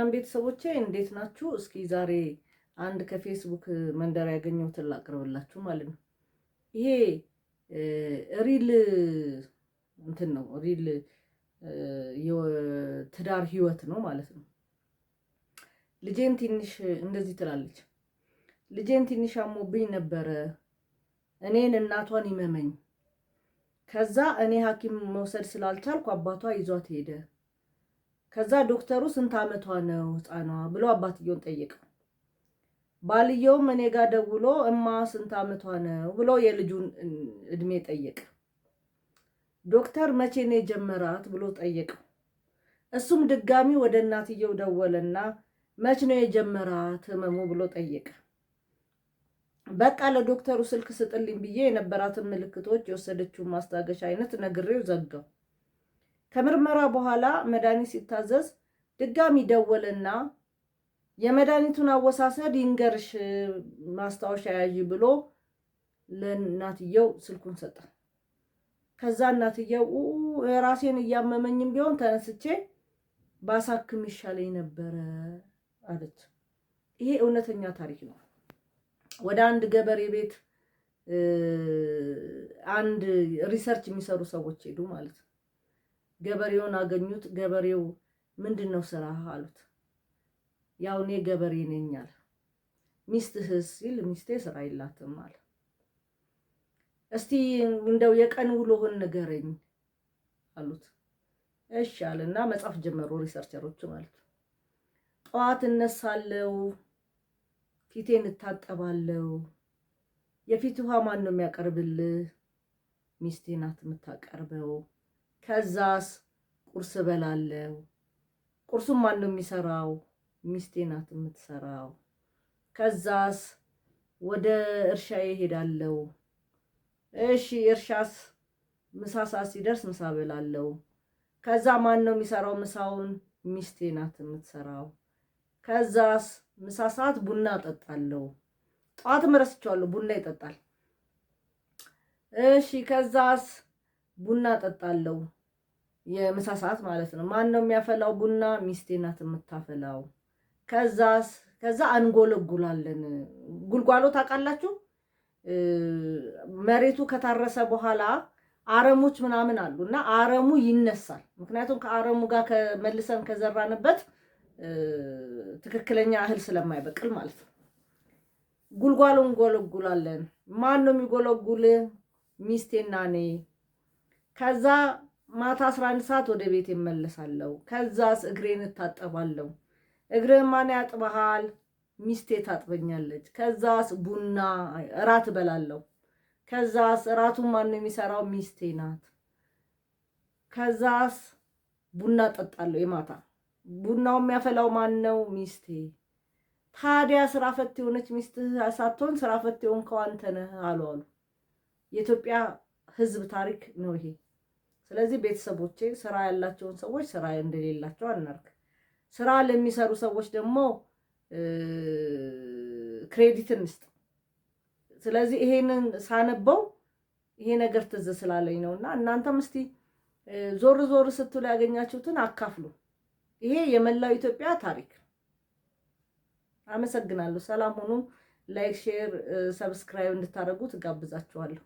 ሰላም ቤተሰቦቼ እንዴት ናችሁ? እስኪ ዛሬ አንድ ከፌስቡክ መንደር ያገኘሁትን ላቅርብላችሁ ማለት ነው። ይሄ ሪል እንትን ነው፣ ሪል የትዳር ህይወት ነው ማለት ነው። ልጄን ትንሽ እንደዚህ ትላለች። ልጄን ትንሽ አሞብኝ ነበረ፣ እኔን እናቷን ይመመኝ። ከዛ እኔ ሐኪም መውሰድ ስላልቻልኩ አባቷ ይዟት ሄደ። ከዛ ዶክተሩ ስንት ዓመቷ ነው ህፃኗ ብሎ አባትየውን ጠየቀ። ባልየውም እኔ ጋር ደውሎ እማ ስንት ዓመቷ ነው ብሎ የልጁን እድሜ ጠየቀ። ዶክተር መቼ ነው የጀመራት ብሎ ጠየቀ። እሱም ድጋሚ ወደ እናትየው ደወለና መቼ ነው የጀመራት ህመሙ ብሎ ጠየቀ። በቃ ለዶክተሩ ስልክ ስጥልኝ ብዬ የነበራትን ምልክቶች የወሰደችውን ማስታገሻ አይነት ነግሬው ዘጋው። ከምርመራ በኋላ መድኃኒት ሲታዘዝ ድጋሚ ደወለና የመድኃኒቱን አወሳሰድ ይንገርሽ ማስታወሻ ያዥ ብሎ ለእናትየው ስልኩን ሰጠ። ከዛ እናትየው ራሴን እያመመኝም ቢሆን ተነስቼ ባሳክም ይሻለኝ ነበረ አለች። ይሄ እውነተኛ ታሪክ ነው። ወደ አንድ ገበሬ ቤት አንድ ሪሰርች የሚሰሩ ሰዎች ሄዱ ማለት ነው። ገበሬውን አገኙት። ገበሬው ምንድነው ስራ አሉት። ያው እኔ ገበሬ ነኝ አለ። ሚስትህስ ሲል ሚስቴ ስራ የላትም አለ። እስቲ እንደው የቀን ውሎህን ንገረኝ አሉት። እሺ አለና መጻፍ ጀመሩ ሪሰርቸሮቹ ማለት ነው። ጠዋት እነሳለሁ፣ ፊቴን እታጠባለሁ። የፊት ውሃ ማን ነው የሚያቀርብልህ? ሚስቴ ናት የምታቀርበው። ከዛስ ቁርስ በላለሁ። ቁርሱን ማን ነው የሚሰራው? ሚስቴ ናት የምትሰራው። ከዛስ ወደ እርሻዬ ሄዳለሁ። እሺ እርሻስ ምሳ ሰዓት ሲደርስ ምሳ በላለሁ። ከዛ ማን ነው የሚሰራው ምሳውን? ሚስቴ ናት የምትሰራው። ከዛስ ምሳ ሰዓት ቡና እጠጣለሁ። ጠዋትም ረስቼዋለሁ፣ ቡና ይጠጣል። እሺ ከዛስ ቡና እጠጣለሁ፣ የምሳ ሰዓት ማለት ነው። ማን ነው የሚያፈላው ቡና? ሚስቴ ናት የምታፈላው። ከዛ አንጎለጉላለን። ጉልጓሎ ታውቃላችሁ? መሬቱ ከታረሰ በኋላ አረሞች ምናምን አሉ እና አረሙ ይነሳል። ምክንያቱም ከአረሙ ጋር መልሰን ከዘራንበት ትክክለኛ እህል ስለማይበቅል ማለት ነው። ጉልጓሎ እንጎለጉላለን። ማን ነው የሚጎለጉል? ሚስቴና እኔ። ከዛ ማታ 11 ሰዓት ወደ ቤት እመለሳለሁ። ከዛስ እግሬን እታጠባለሁ። እግርህን ማን ያጥበሃል? ሚስቴ ታጥበኛለች። ከዛስ ቡና እራት እበላለሁ። ከዛስ እራቱን ማን ነው የሚሰራው? ሚስቴ ናት። ከዛስ ቡና እጠጣለሁ የማታ። ቡናው የሚያፈላው ማን ነው? ሚስቴ። ታዲያ ስራ ፈት የሆነች ሚስትህ ሳትሆን ስራ ፈት የሆንከው አንተ ነህ አሉ። የኢትዮጵያ ሕዝብ ታሪክ ነው ይሄ። ስለዚህ ቤተሰቦቼ ስራ ያላቸውን ሰዎች ስራ እንደሌላቸው አናርግ። ስራ ለሚሰሩ ሰዎች ደግሞ ክሬዲት እንስጥ። ስለዚህ ይሄንን ሳነበው ይሄ ነገር ትዝ ስላለኝ ነውና እናንተም እስቲ ዞር ዞር ስትሉ ያገኛችሁትን አካፍሉ። ይሄ የመላው ኢትዮጵያ ታሪክ። አመሰግናለሁ። ሰላም ሁኑ። ላይክ፣ ሼር፣ ሰብስክራይብ እንድታደርጉ ትጋብዛችኋለሁ።